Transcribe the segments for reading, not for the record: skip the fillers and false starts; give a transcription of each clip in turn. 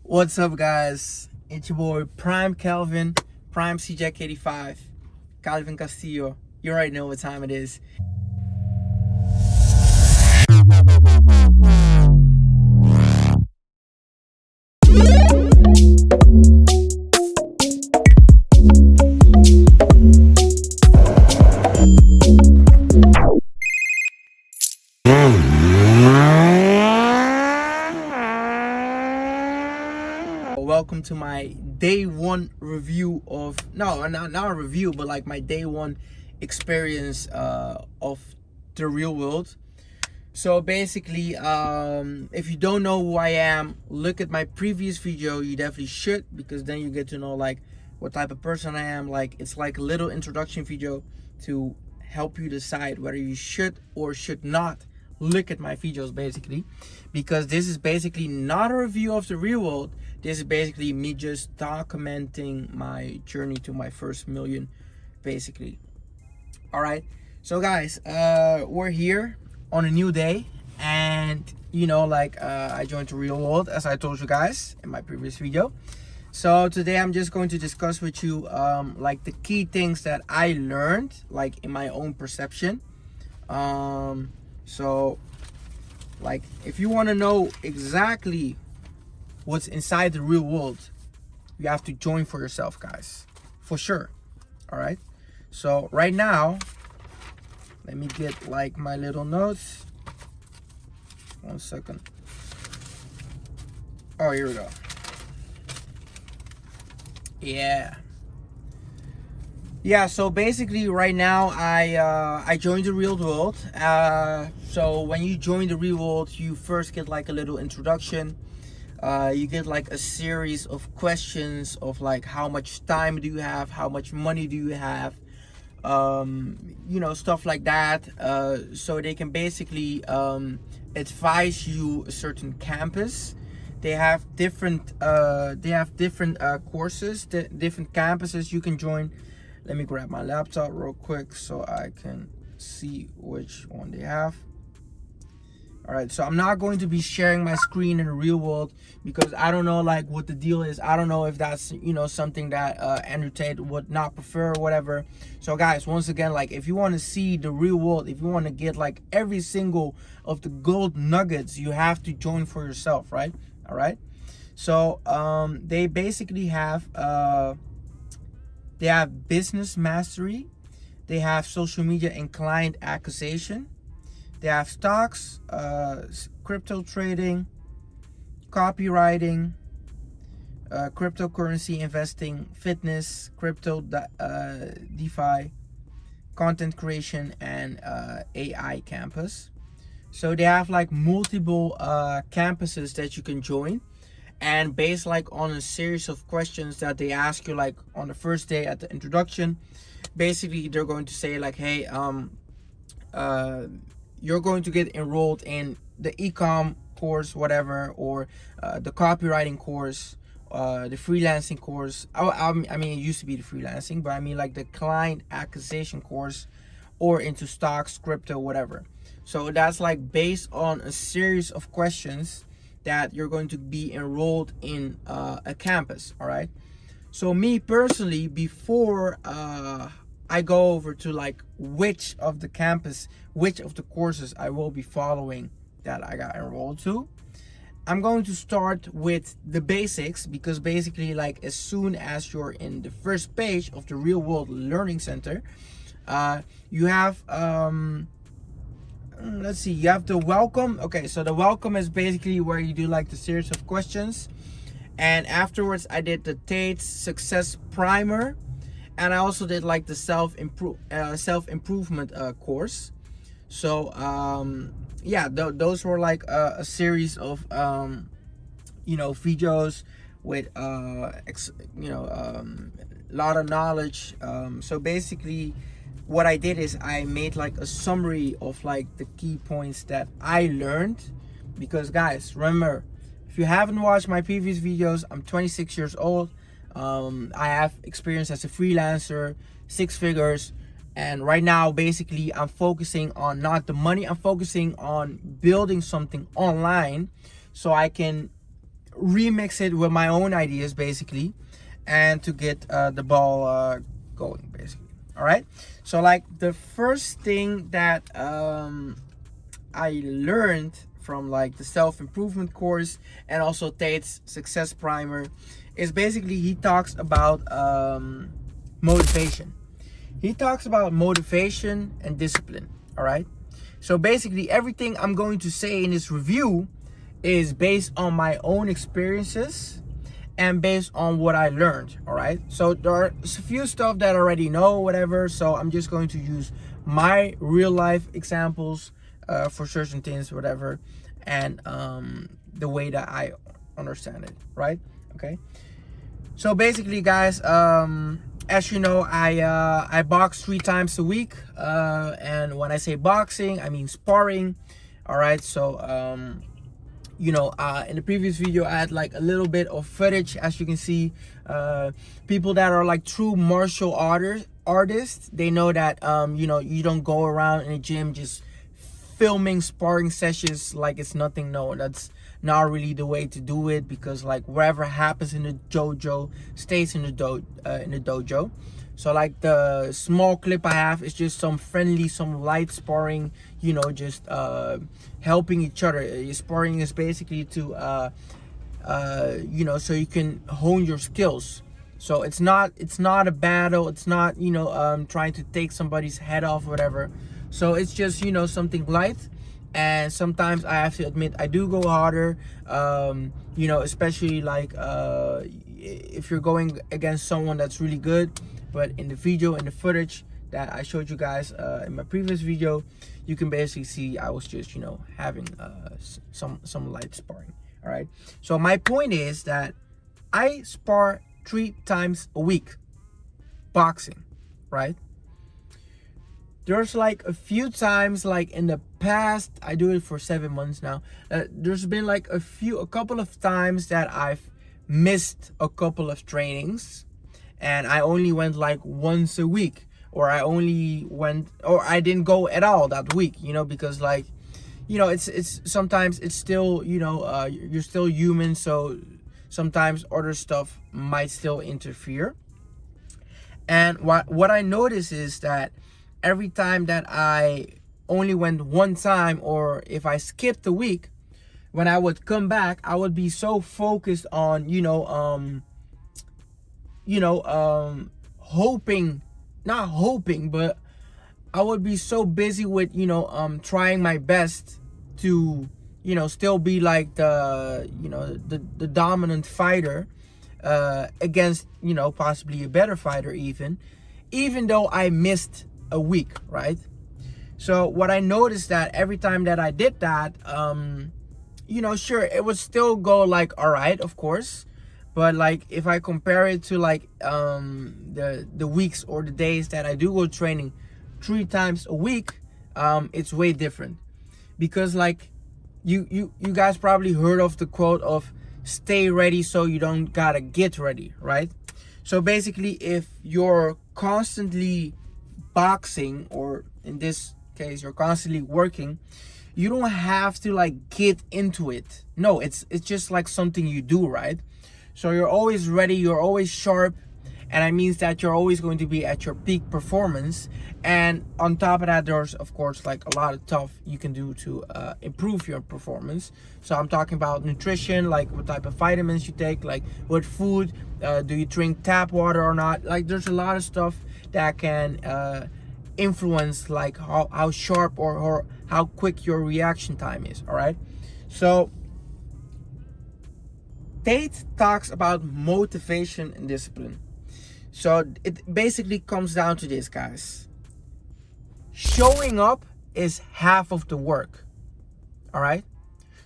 What's up, guys? It's your boy Prime Calvin, Prime CJ85, Calvin Castillo. You already know what time it is. Welcome to my day one review of not a review, but like my day one experience of the real world. So basically, if you don't know who I am, look at my previous video. You definitely should, because then you get to know like what type of person I am. Like, it's like a little introduction video to help you decide whether you should or should not look at my videos, basically, because this is basically not a review of the real world. This is basically me just documenting my journey to my first million, basically. All right, so guys, we're here on a new day, and I joined the real world, as I told you guys in my previous video. So today I'm just going to discuss with you like the key things that I learned, like in my own perception. So like, if you want to know exactly what's inside the real world, you have to join for yourself, guys, for sure. All right, so right now, let me get like my little notes. 1 second. Oh, here we go. Yeah, so basically right now I joined the real world. So when you join the real world, you first get like a little introduction. You get like a series of questions of like, how much time do you have, how much money do you have, stuff like that. So they can basically advise you a certain campus. They have different courses, different campuses you can join. Let me grab my laptop real quick so I can see which one they have. All right, so I'm not going to be sharing my screen in the real world, because I don't know like what the deal is. I don't know if that's something that Andrew Tate would not prefer or whatever. So guys, once again, like, if you want to see the real world, if you want to get like every single of the gold nuggets, you have to join for yourself, right? All right, so they basically have business mastery, they have social media and client acquisition, they have stocks, crypto trading, copywriting, cryptocurrency investing, fitness, crypto, DeFi, content creation, and AI campus. So they have like multiple campuses that you can join, and based like on a series of questions that they ask you, like on the first day at the introduction, basically they're going to say like, hey, you're going to get enrolled in the ecom course, whatever, or the copywriting course, the freelancing course. I mean, it used to be the freelancing, but I mean like the client acquisition course, or into stocks, crypto, whatever. So that's like based on a series of questions that you're going to be enrolled in a campus. All right, so me personally, before I go over to like which of the courses I will be following that I got enrolled to, I'm going to start with the basics, because basically like as soon as you're in the first page of the real world learning center, you have let's see, you have the welcome. Okay, so the welcome is basically where you do like the series of questions, and afterwards I did the Tate success primer, and I also did like the self-improvement course. So yeah, those were like a series of videos with lot of knowledge. So basically what I did is I made like a summary of like the key points that I learned, because guys, remember, if you haven't watched my previous videos, I'm 26 years old. I have experience as a freelancer, 6 figures, and right now basically I'm focusing on not the money, I'm focusing on building something online so I can remix it with my own ideas basically, and to get the ball going basically. All right, so like the first thing that I learned from like the self-improvement course and also Tate's success primer is basically he talks about motivation. He talks about motivation and discipline. All right, so basically everything I'm going to say in this review is based on my own experiences and based on what I learned. All right, so there are a few stuff that I already know, whatever, so I'm just going to use my real life examples for certain things, whatever, and the way that I understand it, right? Okay, so basically guys, as you know, I box 3 times a week, and when I say boxing, I mean sparring. All right, so you know, in the previous video I had like a little bit of footage, as you can see. People that are like true martial artists, they know that you know, you don't go around in a gym just filming sparring sessions like it's nothing. No, that's not really the way to do it, because like whatever happens in the dojo stays in the dojo. So like the small clip I have is just some friendly, some light sparring, you know, just helping each other. Sparring is basically to you know, so you can hone your skills. So it's not a battle, it's not, you know, trying to take somebody's head off or whatever. So it's just, you know, something light. And sometimes I have to admit I do go harder, you know, especially like if you're going against someone that's really good. But in the video, in the footage that I showed you guys in my previous video, you can basically see I was just, you know, having some light sparring. All right, so my point is that I spar 3 times a week boxing, right? There's like a few times, like in the past, I do it for 7 months now. There's been like a couple of times that I've missed a couple of trainings, and I only went like once a week, or I didn't go at all that week, you know, because like, you know, it's sometimes it's still, you know, you're still human, so sometimes other stuff might still interfere. And what I notice is that every time that I only went one time, or if I skipped a week, when I would come back, I would be so focused on, not hoping, but I would be so busy with, trying my best to, still be like the dominant fighter against, possibly a better fighter even though I missed a week, right? So what I noticed that every time that I did that, sure, it would still go like, all right, of course, but like if I compare it to like the weeks or the days that I do go training 3 times a week, it's way different. Because like you guys probably heard of the quote of stay ready so you don't gotta get ready, right? So basically, if you're constantly boxing, or in this case you're constantly working, you don't have to like get into it. No, it's just like something you do, right? So you're always ready, you're always sharp, and that means that you're always going to be at your peak performance. And on top of that, there's of course like a lot of stuff you can do to improve your performance. So I'm talking about nutrition, like what type of vitamins you take, like what food, do you drink tap water or not? Like there's a lot of stuff that can influence like how sharp or how quick your reaction time is. All right, so Tate talks about motivation and discipline. So it basically comes down to this, guys. Showing up is half of the work. All right,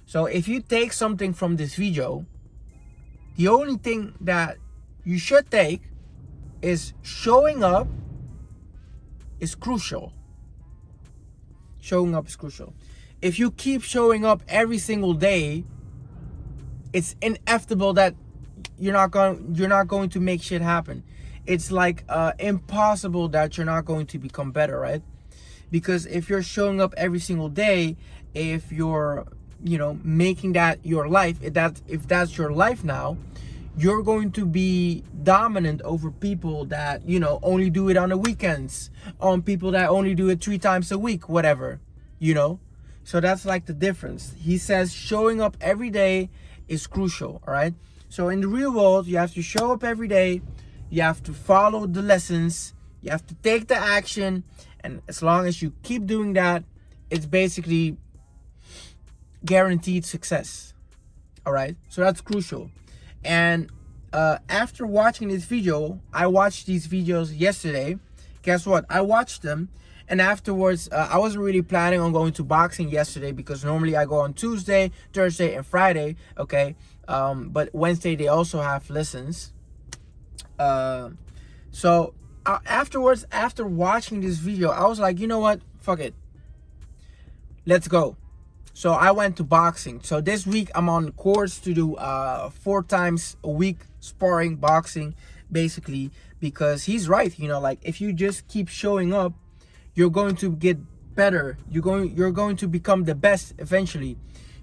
so if you take something from this video, the only thing that you should take is showing up is crucial. Showing up is crucial. If you keep showing up every single day, it's inevitable that you're not going to make shit happen. It's like impossible that you're not going to become better, right? Because if you're showing up every single day, if you're making that your life, if that's your life now, you're going to be dominant over people that only do it on the weekends, on people that only do it 3 times a week, whatever. So that's like the difference. He says showing up every day is crucial. All right, so in the real world, you have to show up every day, you have to follow the lessons, you have to take the action, and as long as you keep doing that, it's basically guaranteed success. All right, so that's crucial. And after watching this video, I watched these videos yesterday. Guess what? I watched them, and afterwards, I wasn't really planning on going to boxing yesterday because normally I go on Tuesday, Thursday, and Friday. Okay, but Wednesday they also have lessons. So afterwards, after watching this video, I was like, you know what? Fuck it. Let's go. So I went to boxing. So this week I'm on course to do 4 times a week sparring boxing, basically, because he's right. Like if you just keep showing up, you're going to get better. You're going to become the best eventually.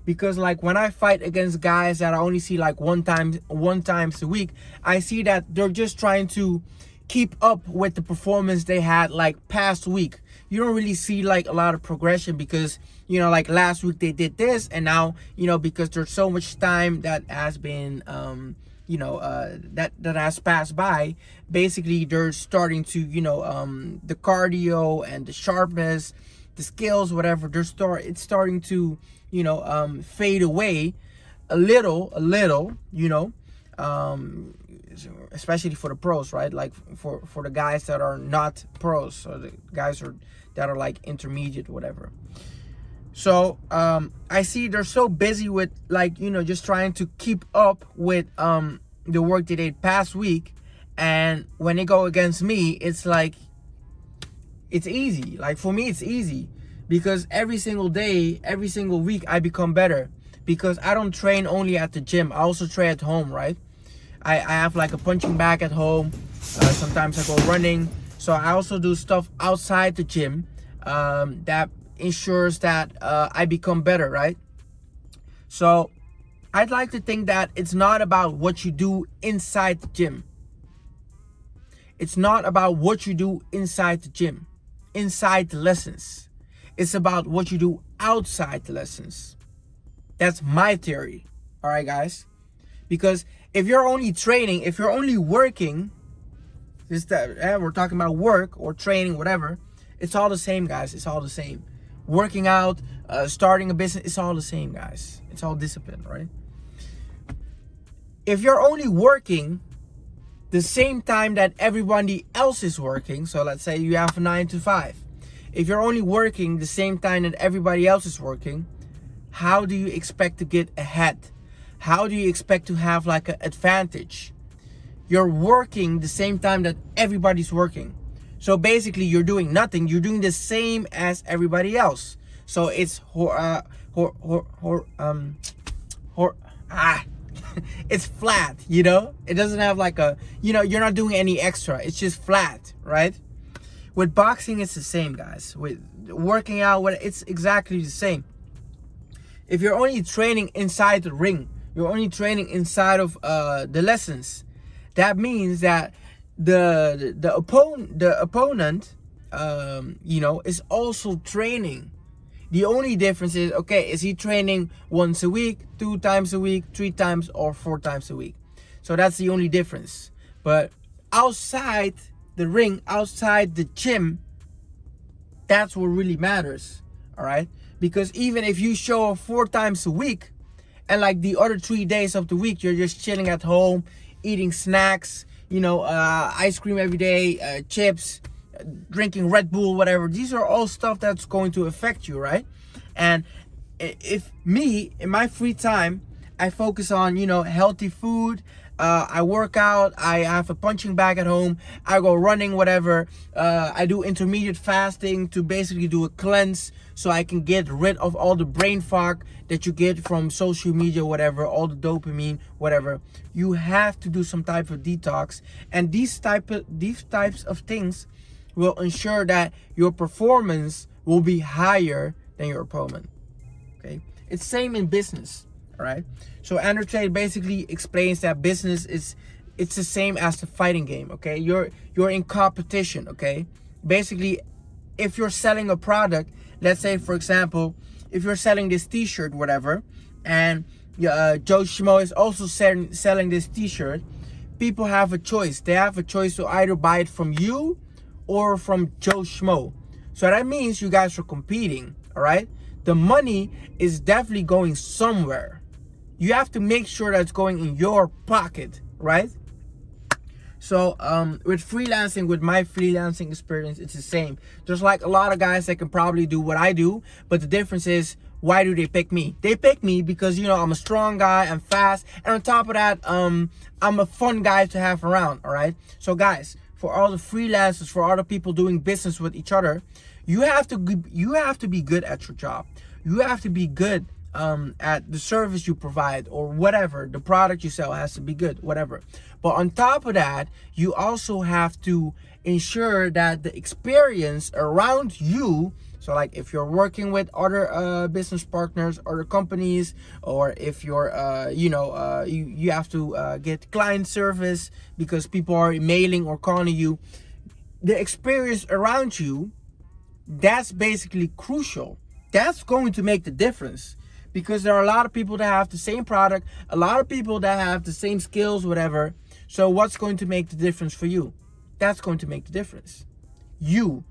Because like when I fight against guys that I only see like one times a week, I see that they're just trying to keep up with the performance they had like past week. You don't really see like a lot of progression because like last week they did this, and now because there's so much time that has been that has passed by, basically they're starting to the cardio and the sharpness, the skills, whatever, it's starting to fade away a little, especially for the pros, right? Like for the guys that are not pros, or the guys that are like intermediate, whatever. So I see they're so busy with like just trying to keep up with the work they did past week, and when they go against me, it's like it's easy. Like for me, it's easy because every single day, every single week, I become better because I don't train only at the gym. I also train at home, right? I have like a punching bag at home. Sometimes I go running. So I also do stuff outside the gym that ensures that I become better, right? So I'd like to think that it's not about what you do inside the gym. It's not about what you do inside the gym, inside the lessons. It's about what you do outside the lessons. That's my theory. All right, guys? Because if you're only training, if you're only working, we're talking about work or training, whatever, it's all the same, guys. It's all the same. Working out, starting a business, it's all the same, guys. It's all discipline, right? If you're only working the same time that everybody else is working, so let's say you have a 9 to 5. If you're only working the same time that everybody else is working, how do you expect to get ahead? How do you expect to have like an advantage? You're working the same time that everybody's working. So basically you're doing nothing. You're doing the same as everybody else. So it's it's flat, It doesn't have like a, you're not doing any extra. It's just flat, right? With boxing, it's the same, guys. With working out, it's exactly the same. If you're only training inside the ring, you're only training inside of the lessons, that means that the opponent is also training. The only difference is, okay, is he training once a week, 2 times a week, 3 times, or 4 times a week? So that's the only difference. But outside the ring, outside the gym, that's what really matters. All right? Because even if you show up 4 times a week, and like the other 3 days of the week, you're just chilling at home, eating snacks, ice cream every day, chips, drinking Red Bull, whatever. These are all stuff that's going to affect you, right? And if me, in my free time, I focus on, healthy food, I work out, I have a punching bag at home, I go running, whatever. I do intermediate fasting to basically do a cleanse so I can get rid of all the brain fog that you get from social media, whatever, all the dopamine, whatever. You have to do some type of detox, and these types of things will ensure that your performance will be higher than your opponent. Okay, It's same in business, all right? So Andrew Tate basically explains that business it's the same as the fighting game, okay? You're in competition, okay? Basically, if you're selling a product, let's say for example, if you're selling this t-shirt, whatever, and Joe Schmo is also selling this t-shirt, people have a choice. They have a choice to either buy it from you or from Joe Schmo. So that means you guys are competing, all right? The money is definitely going somewhere. You have to make sure that it's going in your pocket, right? So with freelancing, with my freelancing experience, it's the same. There's like a lot of guys that can probably do what I do, but the difference is, why do they pick me? They pick me because, you know, I'm a strong guy, I'm fast, and on top of that, I'm a fun guy to have around, all right? So guys, for all the freelancers, for all the people doing business with each other, you have to be good at your job. You have to be good at the service you provide, or whatever, the product you sell has to be good, whatever. But on top of that, you also have to ensure that the experience around you, so like if you're working with other business partners, other companies, or if you're you have to get client service because people are emailing or calling you, the experience around you, that's basically crucial. That's going to make the difference. Because there are a lot of people that have the same product, a lot of people that have the same skills, whatever. So what's going to make the difference for you? That's going to make the difference. You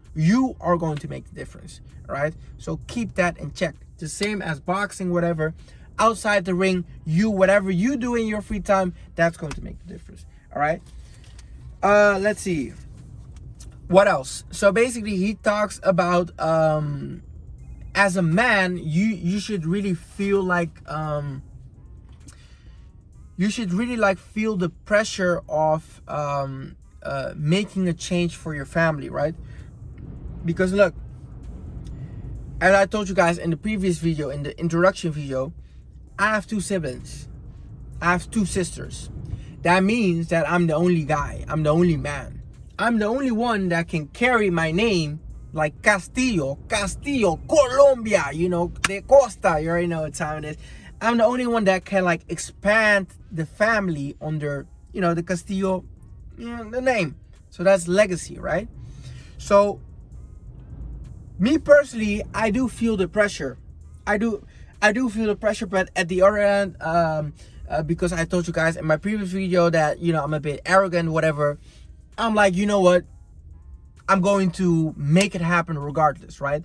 are going to make the difference, all right? So keep that in check. The same as boxing, whatever. Outside the ring, whatever you do in your free time, that's going to make the difference, all right? Let's see. What else? So basically, he talks about as a man, you should really feel like feel the pressure of making a change for your family, right? Because look, as I told you guys in the previous video, in the introduction video, I have 2 siblings. I have 2 sisters. That means that I'm the only guy. I'm the only man. I'm the only one that can carry my name like Castillo, Colombia, you know, de Costa, you already know what time it is. I'm the only one that can like expand the family under, you know, the Castillo, you know, the name. So that's legacy, right? So me personally, I do feel the pressure. I do feel the pressure, but at the other end, because I told you guys in my previous video that, you know, I'm a bit arrogant, whatever. I'm like, you know what? I'm going to make it happen regardless, right?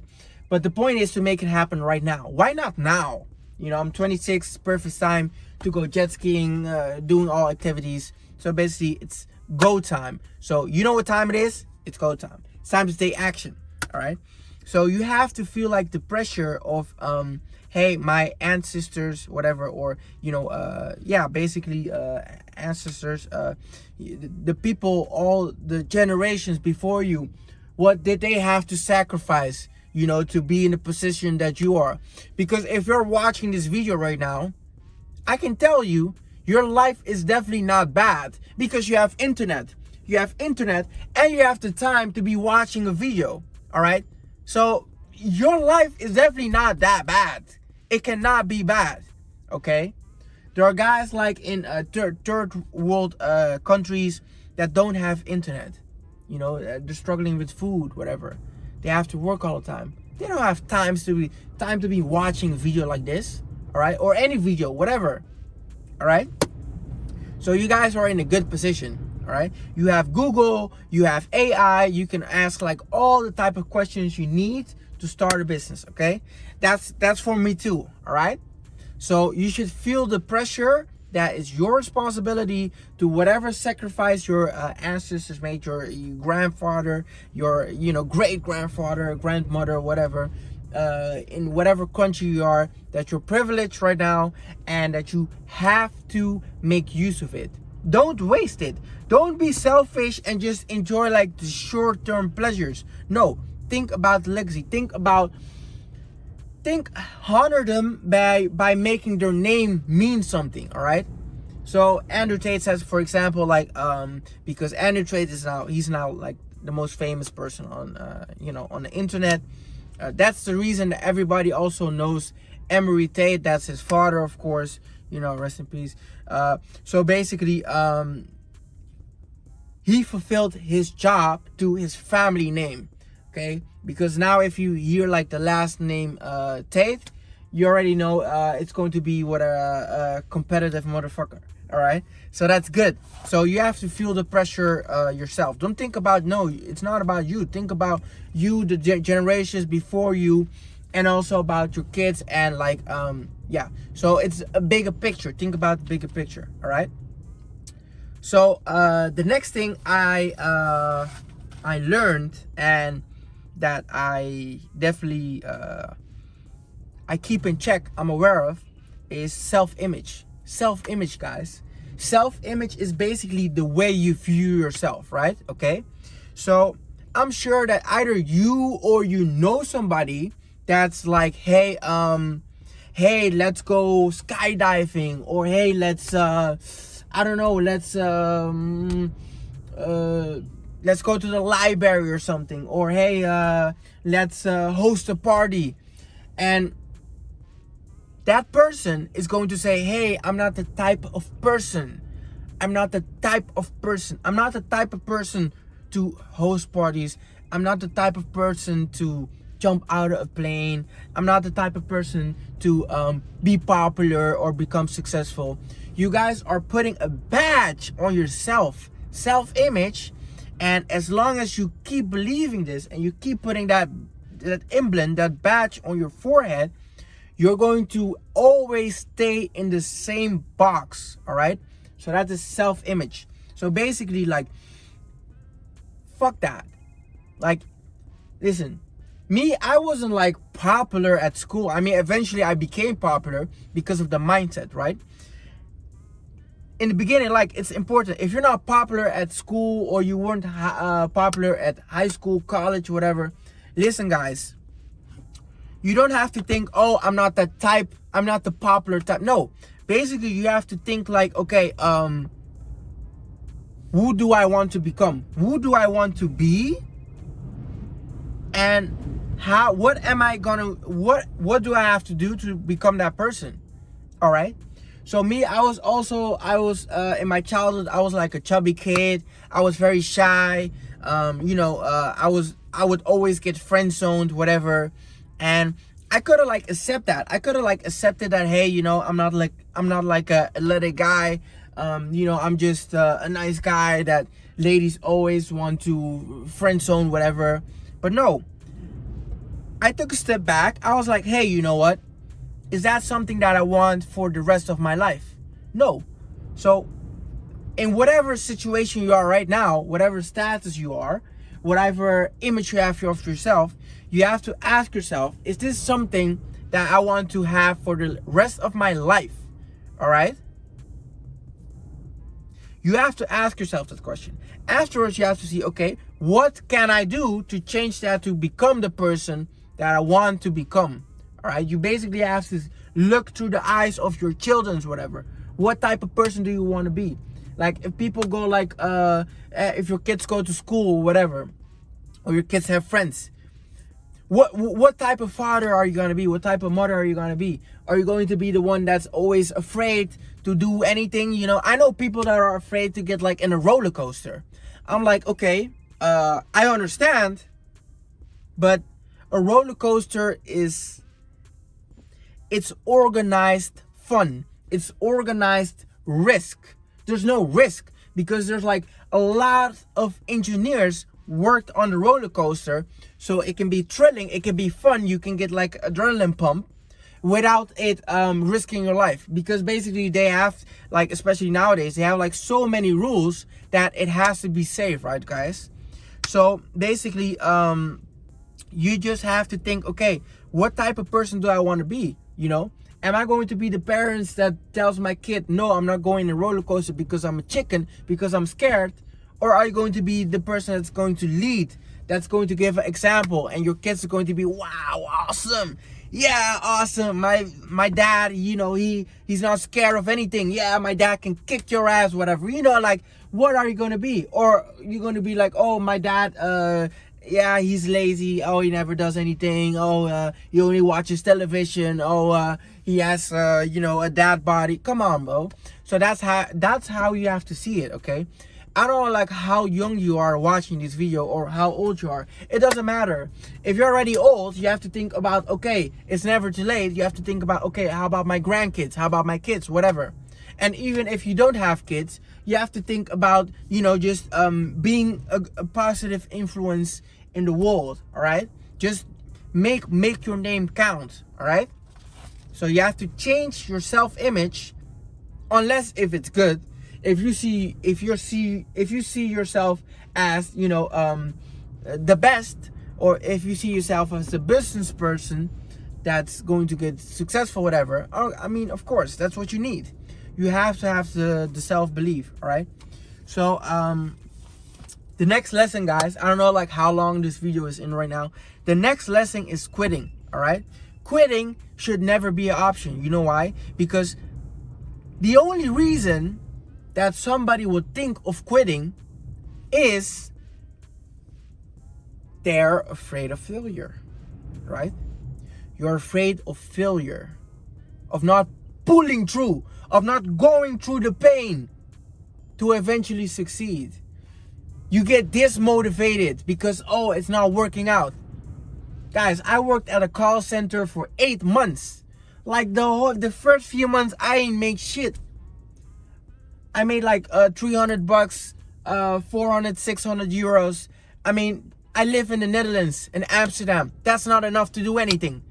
But the point is to make it happen right now. Why not now? You know, I'm 26, perfect time to go jet skiing, doing all activities. So basically, it's go time. So you know what time it is? It's go time. It's time to take action, all right? So you have to feel like the pressure of, hey, my ancestors, whatever, or, you know, basically ancestors, the people, all the generations before you, what did they have to sacrifice, you know, to be in the position that you are? Because if you're watching this video right now, I can tell you, your life is definitely not bad because you have internet. You have internet and you have the time to be watching a video, all right? So your life is definitely not that bad. It cannot be bad, okay? There are guys like in third world countries that don't have internet. You know, they're struggling with food, whatever. They have to work all the time. They don't have time to be watching a video like this, all right? Or any video, whatever, all right? So you guys are in a good position, all right? You have Google, you have AI, you can ask like all the type of questions you need to start a business, okay? That's for me too, all right? So you should feel the pressure that is your responsibility to whatever sacrifice your ancestors made, your grandfather, your, you know, great grandfather, grandmother, whatever, in whatever country you are, that you're privileged right now and that you have to make use of it. Don't waste it. Don't be selfish and just enjoy like the short-term pleasures. No, think about the legacy. Honor them by making their name mean something, all right? So Andrew Tate says, for example, like because Andrew Tate he's now like the most famous person on on the internet. That's the reason that everybody also knows Andrew Tate, that's his father, of course, you know, rest in peace. So basically, he fulfilled his job to his family name, okay? Because now if you hear like the last name Tate, you already know it's going to be what a competitive motherfucker, all right? So that's good. So you have to feel the pressure yourself. Don't think about, no, it's not about you. Think about you, the generations before you, and also about your kids, and like, yeah. So it's a bigger picture. Think about the bigger picture, all right? So the next thing I learned, and that I definitely I keep in check, I'm aware of, is self-image. Self-image, guys. Self-image is basically the way you view yourself, right? Okay. So I'm sure that either you or you know somebody that's like, hey, hey, let's go skydiving, or hey, let's I don't know, let's go to the library or something, or hey, let's host a party. And that person is going to say, hey, I'm not the type of person. I'm not the type of person. I'm not the type of person to host parties. I'm not the type of person to jump out of a plane. I'm not the type of person to be popular or become successful. You guys are putting a badge on yourself, self-image, and as long as you keep believing this and you keep putting that emblem, that badge on your forehead, you're going to always stay in the same box, all right? So that is self-image. So basically, like, fuck that. Like, listen, me, I wasn't like popular at school. I mean, eventually I became popular because of the mindset, right? In the beginning, like, it's important. If you're not popular at school, or you weren't popular at high school, college, whatever, listen, guys, you don't have to think, oh, I'm not that type, I'm not the popular type. No, basically you have to think like, okay, who do I want to become? Who do I want to be? And what am I gonna, what do I have to do to become that person? All right. So me, I was in my childhood, I was like a chubby kid. I was very shy. You know, I would always get friend zoned, whatever. And I could have like accept that. I could have like accepted that, hey, you know, I'm not like a athletic guy. You know, I'm just a nice guy that ladies always want to friend zone, whatever. But no, I took a step back. I was like, hey, you know what? Is that something that I want for the rest of my life? No. So in whatever situation you are right now, whatever status you are, whatever image you have of yourself, you have to ask yourself, is this something that I want to have for the rest of my life? All right? You have to ask yourself that question. Afterwards, you have to see, okay, what can I do to change that to become the person that I want to become? All right? You basically have to look through the eyes of your children's whatever. What type of person do you want to be? Like, if people go like, if your kids go to school or whatever, or your kids have friends, what type of father are you going to be? What type of mother are you going to be? Are you going to be the one that's always afraid to do anything? You know, I know people that are afraid to get like in a roller coaster. I'm like, okay, I understand, but a roller coaster it's organized fun. It's organized risk. There's no risk because there's like a lot of engineers worked on the roller coaster, so it can be thrilling, it can be fun, you can get like adrenaline pump without it risking your life, because basically they have like, especially nowadays, they have like so many rules that it has to be safe, right, guys? So basically you just have to think, okay, what type of person do I want to be? You know, am I going to be the parents that tells my kid, no, I'm not going to roller coaster because I'm a chicken, because I'm scared? Or are you going to be the person that's going to lead, that's going to give an example, and your kids are going to be, wow, awesome, yeah, awesome, my dad, you know, he's not scared of anything, yeah, my dad can kick your ass, whatever, you know, like, what are you going to be? Or you're going to be like, oh, my dad yeah, he's lazy. Oh, he never does anything. Oh, he only watches television. Oh, he has a dad body. Come on, bro. So that's how you have to see it, okay? I don't know like how young you are watching this video or how old you are. It doesn't matter. If you're already old, you have to think about, okay, it's never too late. You have to think about, okay, how about my grandkids? How about my kids? Whatever. And even if you don't have kids, you have to think about, just being a positive influence in the world, all right? Just make your name count, all right? So you have to change your self-image, unless if it's good. If you see yourself as, the best, or if you see yourself as a business person that's going to get successful, whatever. I mean, of course, that's what you need. You have to have the self-belief, all right? So the next lesson, guys, I don't know like how long this video is in right now. The next lesson is quitting, all right? Quitting should never be an option. You know why? Because the only reason that somebody would think of quitting is they're afraid of failure, right? You're afraid of failure, of not pulling through, of not going through the pain to eventually succeed. You get dismotivated because, oh, it's not working out. Guys, I worked at a call center for 8 months. Like the first few months, I ain't make shit. I made like $300, 400, 600 euros. I mean, I live in the Netherlands, in Amsterdam. That's not enough to do anything.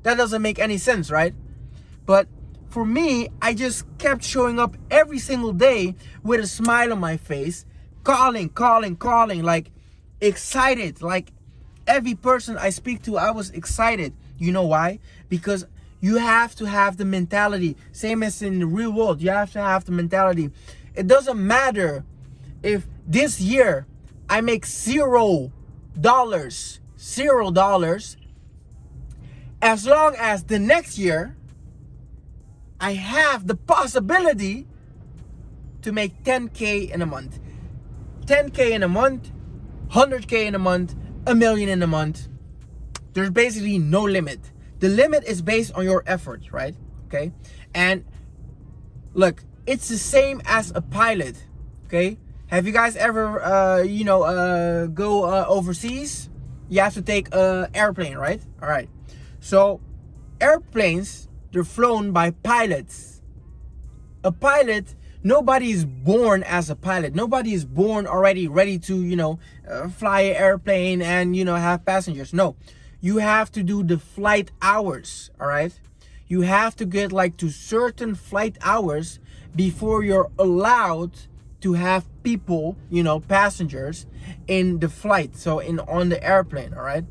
That doesn't make any sense, right? But for me, I just kept showing up every single day with a smile on my face, calling, like excited. Like every person I speak to, I was excited. You know why? Because you have to have the mentality, same as in the real world. You have to have the mentality. It doesn't matter if this year I make $0, as long as the next year I have the possibility to make 10K in a month. 10K in a month, 100K in a month, $1 million in a month. There's basically no limit. The limit is based on your effort, right? Okay. And look, it's the same as a pilot. Okay. Have you guys ever, go overseas? You have to take an airplane, right? All right. So airplanes, they're flown by pilots. A pilot, nobody is born as a pilot. Nobody is born already ready to, fly an airplane and, have passengers. No. You have to do the flight hours, all right? You have to get like to certain flight hours before you're allowed to have people, passengers in the flight. So on the airplane, all right?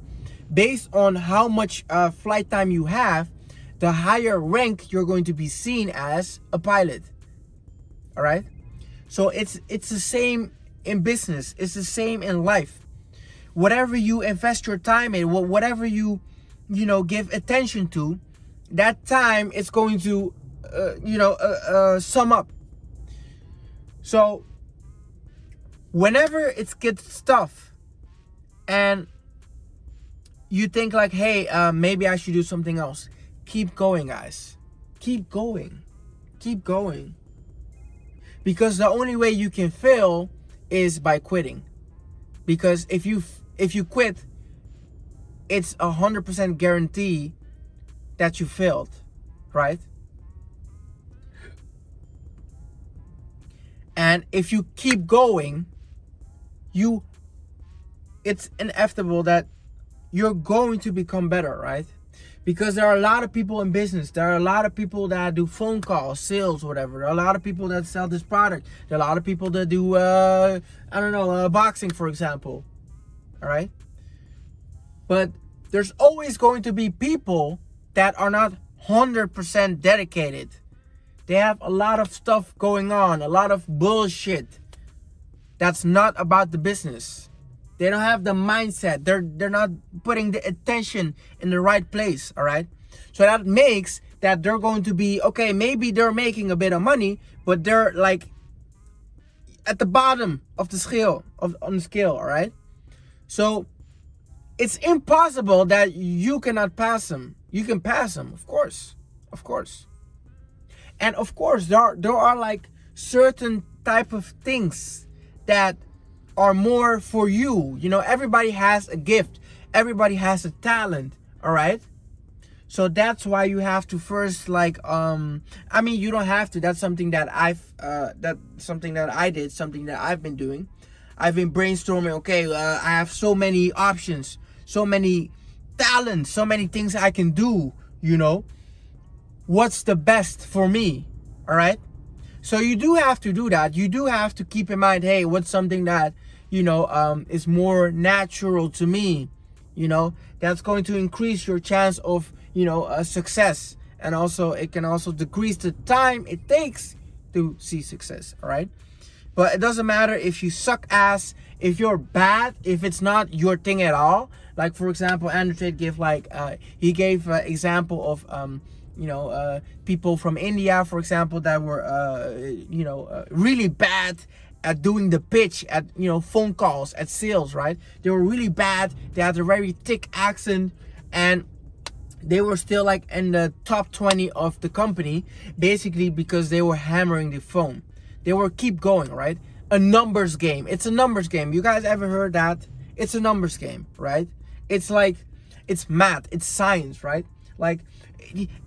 Based on how much flight time you have, the higher rank you're going to be seen as a pilot, all right? So it's the same in business. It's the same in life. Whatever you invest your time in, whatever you give attention to, that time is going to, sum up. So whenever it gets tough and you think like, hey, maybe I should do something else, keep going, guys. Keep going. Keep going. Because the only way you can fail is by quitting. Because if you quit, it's 100% guarantee that you failed, right? And if you keep going, it's inevitable that you're going to become better, right? Because there are a lot of people in business. There are a lot of people that do phone calls, sales, whatever. There are a lot of people that sell this product. There are a lot of people that do, boxing, for example. All right? But there's always going to be people that are not 100% dedicated. They have a lot of stuff going on, a lot of bullshit that's not about the business. They don't have the mindset. They're not putting the attention in the right place, all right? So that makes that they're going to be, okay, maybe they're making a bit of money, but they're like at the bottom of the scale, on the scale, all right? So it's impossible that you cannot pass them. You can pass them, of course. Of course. And of course, there are like certain type of things that are more for you. You know, everybody has a gift. Everybody has a talent, all right? So that's why you have to first like I mean, you don't have to. That's something that I did, something that I've been doing. I've been brainstorming, okay, I have so many options, so many talents, so many things I can do, you know. What's the best for me, all right? So you do have to do that. You do have to keep in mind, hey, what's something that, you know, is more natural to me, you know, that's going to increase your chance of, you know, success. And also, it can also decrease the time it takes to see success, all right? But it doesn't matter if you suck ass, if you're bad, if it's not your thing at all. Like, for example, Andrew Tate gave like, he gave an example of, you know, people from India, for example, that were, you know, really bad at doing the pitch, at, you know, phone calls, at sales, right? They were really bad. They had a very thick accent, and they were still like in the top 20 of the company, basically because they were hammering the phone. They were keep going, right? A numbers game. It's a numbers game. You guys ever heard that? It's a numbers game, right? It's like, it's math, it's science, right? Like,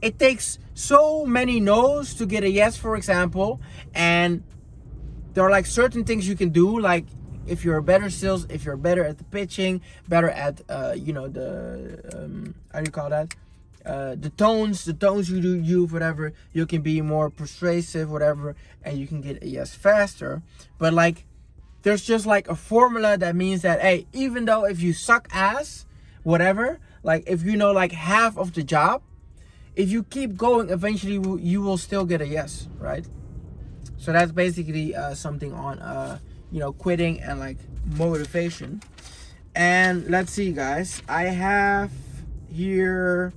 it takes so many no's to get a yes, for example. And there are like certain things you can do, like if you're a better sales, if you're better at the pitching, better at, you know, the, how do you call that? The tones you do, whatever, you can be more persuasive, whatever, and you can get a yes faster. But like, there's just like a formula that means that, hey, even though if you suck ass, whatever, like if you know like half of the job, if you keep going, eventually you will still get a yes, right? So that's basically something on, you know, quitting and like motivation. And let's see, guys, I have here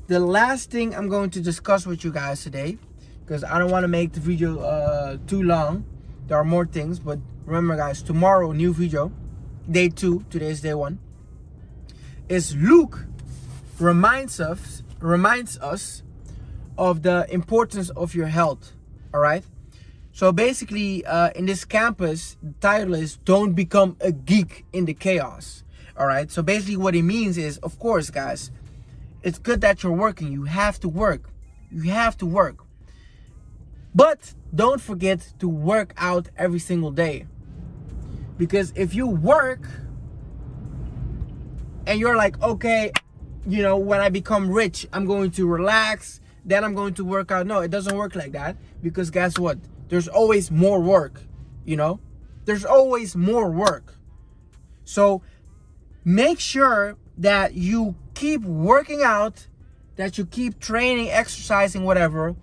the last thing I'm going to discuss with you guys today, because I don't want to make the video too long. There are more things, but remember, guys, tomorrow, new video, day 2, today is day 1, is Luke reminds us of the importance of your health, all right? So basically, in this campus, the title is Don't Become a Geek in the Chaos, all right? So basically what it means is, of course, guys, it's good that you're working. You have to work. You have to work. But don't forget to work out every single day. Because if you work and you're like, okay, you know, when I become rich, I'm going to relax, then I'm going to work out. No, it doesn't work like that. Because guess what? There's always more work, you know? There's always more work. So make sure that you keep working out, that you keep training, exercising, whatever,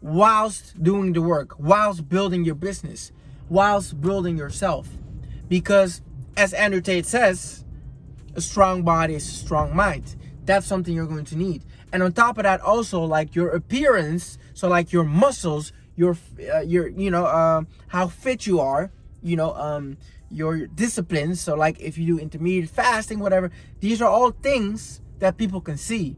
whilst doing the work, whilst building your business, whilst building yourself. Because as Andrew Tate says, a strong body is a strong mind. That's something you're going to need. And on top of that, also like your appearance, so like your muscles, your you know, how fit you are, you know, your discipline. So like if you do intermediate fasting, whatever, these are all things that people can see.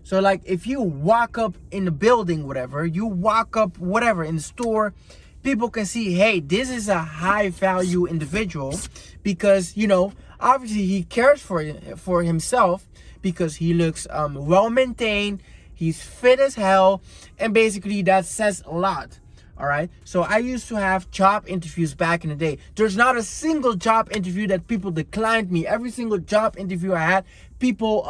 So like if you walk up in the building, whatever, you walk up whatever in the store, people can see, hey, this is a high value individual, because, you know, obviously he cares for himself, because he looks well maintained, he's fit as hell, and basically that says a lot. All right. So I used to have job interviews back in the day. There's not a single job interview that people declined me. Every single job interview I had, people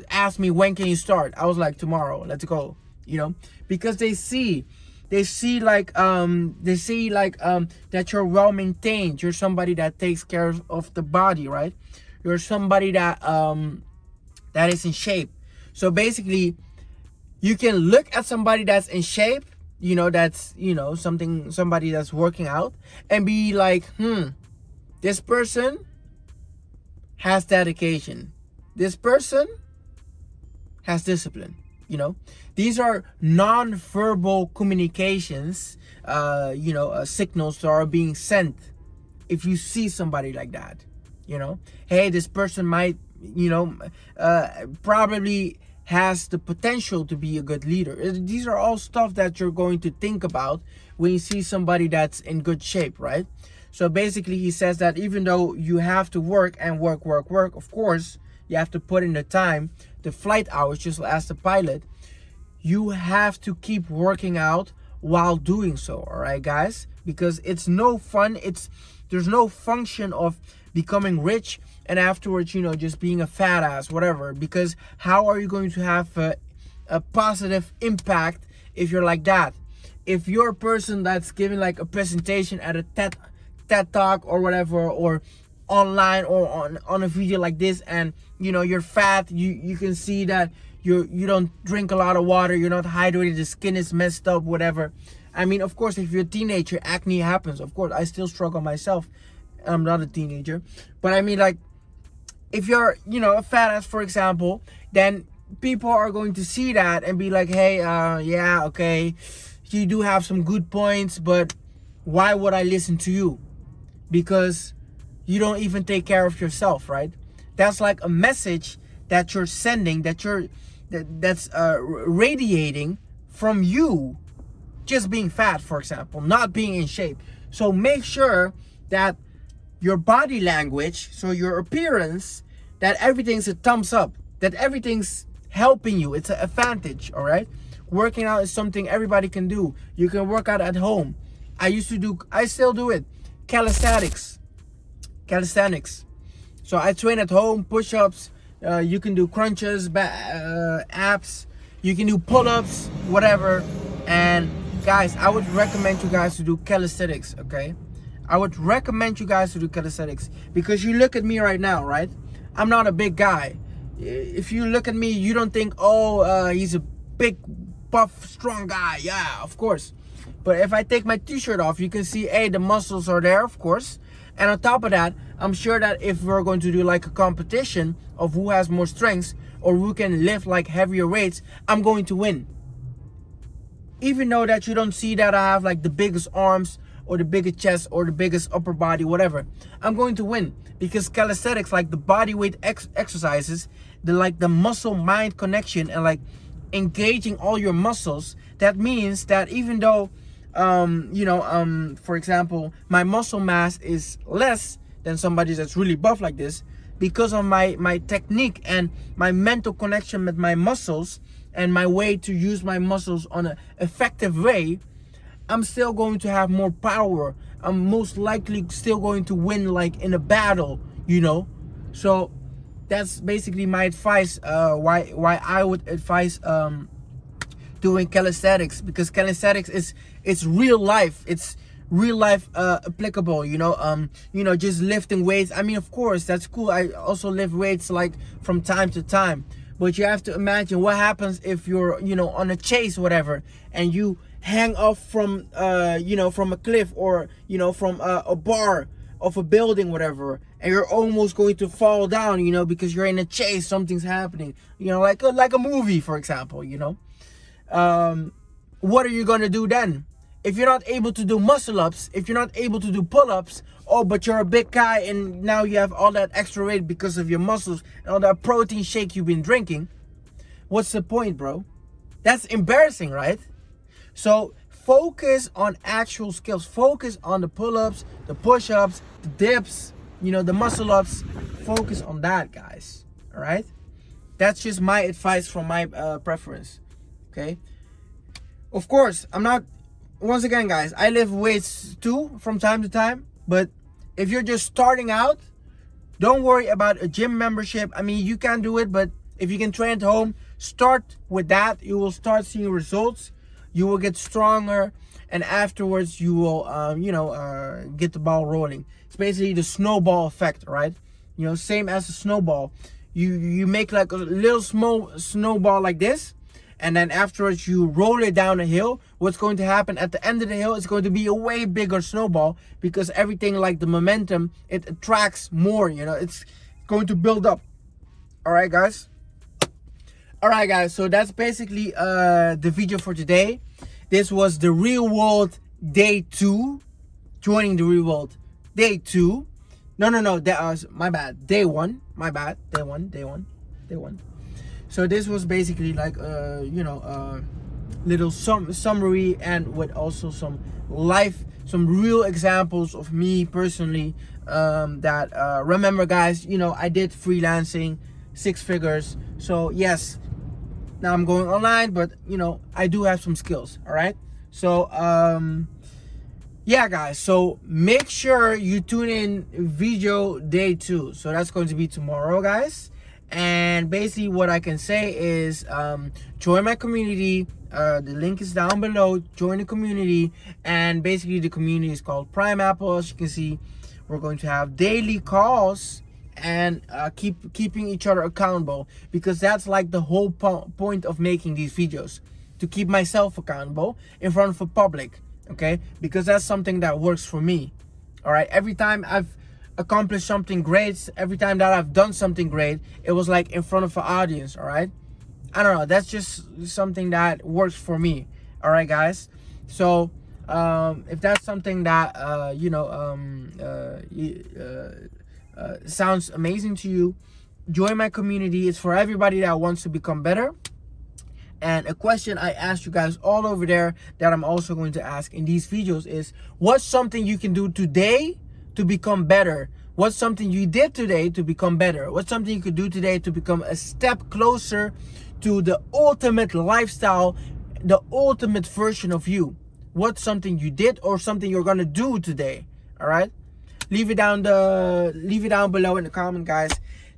asked me, when can you start? I was like, tomorrow, let's go. You know, because they see like that you're well maintained. You're somebody that takes care of the body, right? You're somebody that that is in shape. So basically, you can look at somebody that's in shape, you know, that's, you know, somebody that's working out, and be like, this person has dedication. This person has discipline, you know. These are non-verbal communications, you know, signals that are being sent if you see somebody like that, You know, hey, this person might, probably has the potential to be a good leader. These are all stuff that you're going to think about when you see somebody that's in good shape, right? So basically he says that even though you have to work and work, of course, you have to put in the time, the flight hours, just as the pilot, you have to keep working out while doing so, all right, guys? Because it's no fun. There's no function of becoming rich and afterwards, just being a fat ass, whatever. Because how are you going to have a positive impact if you're like that? If you're a person that's giving like a presentation at a TED Talk or whatever, or online or on a video like this, and you're fat, you can see that you don't drink a lot of water, you're not hydrated, the skin is messed up, whatever. I mean, of course, if you're a teenager, acne happens. Of course, I still struggle myself. I'm not a teenager. But I mean, like, if you're, a fat ass, for example, then people are going to see that and be like, hey, yeah, okay, you do have some good points, but why would I listen to you? Because you don't even take care of yourself, right? That's like a message that you're sending, that's radiating from you just being fat, for example, not being in shape. So make sure that your body language, so your appearance, that everything's a thumbs up, that everything's helping you. It's an advantage, all right? Working out is something everybody can do. You can work out at home. I still do it. Calisthenics. So I train at home, push-ups, you can do crunches, abs, you can do pull-ups, whatever. And guys, I would recommend you guys to do calisthenics, okay? I would recommend you guys to do calisthenics, because you look at me right now, right? I'm not a big guy. If you look at me, you don't think, oh, he's a big, buff, strong guy. Yeah, of course. But if I take my t-shirt off, you can see, hey, the muscles are there, of course. And on top of that, I'm sure that if we're going to do like a competition of who has more strengths or who can lift like heavier weights, I'm going to win. Even though that you don't see that I have like the biggest arms or the biggest chest or the biggest upper body, whatever, I'm going to win. Because calisthenics, like the body weight exercises, the muscle mind connection and like engaging all your muscles, that means that even though for example, my muscle mass is less than somebody that's really buff like this, because of my technique and my mental connection with my muscles and my way to use my muscles on an effective way, I'm still going to have more power. I'm most likely still going to win like in a battle, So that's basically my advice, why I would advise doing calisthenics, because calisthenics it's real life. It's real life applicable, just lifting weights. I mean, of course, that's cool. I also lift weights like from time to time. But you have to imagine what happens if you're, on a chase, whatever, and you hang off from, from a cliff or, from a bar of a building, whatever, and you're almost going to fall down, because you're in a chase, something's happening, like a movie, for example, what are you going to do then? If you're not able to do muscle ups, if you're not able to do pull-ups, but you're a big guy and now you have all that extra weight because of your muscles and all that protein shake you've been drinking, what's the point, bro? That's embarrassing, right? So focus on actual skills. Focus on the pull-ups, the push-ups, the dips, the muscle-ups. Focus on that, guys, all right? That's just my advice from my preference, okay? Of course, once again, guys, I lift weights too from time to time. But if you're just starting out, don't worry about a gym membership. I mean, you can do it, but if you can train at home, start with that. You will start seeing results. You will get stronger, and afterwards you will, get the ball rolling. It's basically the snowball effect, right? Same as a snowball. You make like a little small snowball like this, and then afterwards you roll it down a hill. What's going to happen at the end of the hill is going to be a way bigger snowball, because everything, like the momentum, it attracts more, it's going to build up. All right, guys, so that's basically the video for today. This was the real world day 2, joining the real world day 2. No, that was my bad. Day one, my bad. Day one. So this was basically like little summary, and with also some real examples of me personally. Remember, guys, I did freelancing, 6 figures. So yes, now I'm going online, but I do have some skills. All right. So yeah, guys, so make sure you tune in video day 2. So that's going to be tomorrow, guys. And basically what I can say is join my community. The link is down below. Join the community. And basically the community is called Primepple. As you can see, we're going to have daily calls and keeping each other accountable, because that's like the whole point of making these videos, to keep myself accountable in front of a public. Okay, because that's something that works for me. All right, every time I've accomplished something great, every time that I've done something great, it was like in front of an audience. All right, I don't know, that's just something that works for me. All right, guys, so if that's something that sounds amazing to you, join my community. It's for everybody that wants to become better. And a question I asked you guys all over there that I'm also going to ask in these videos is, what's something you can do today to become better? What's something you did today to become better? What's something you could do today to become a step closer to the ultimate lifestyle, the ultimate version of you? What's something you did or something you're gonna do today? All right, leave it down below in the comment, guys.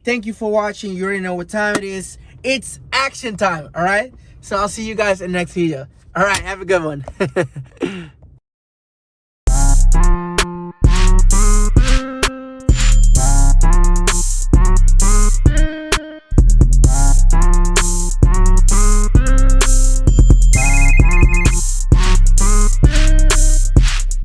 Thank you for watching. You already know what time it is. It's action time. All right, so I'll see you guys in the next video. All right, have a good one.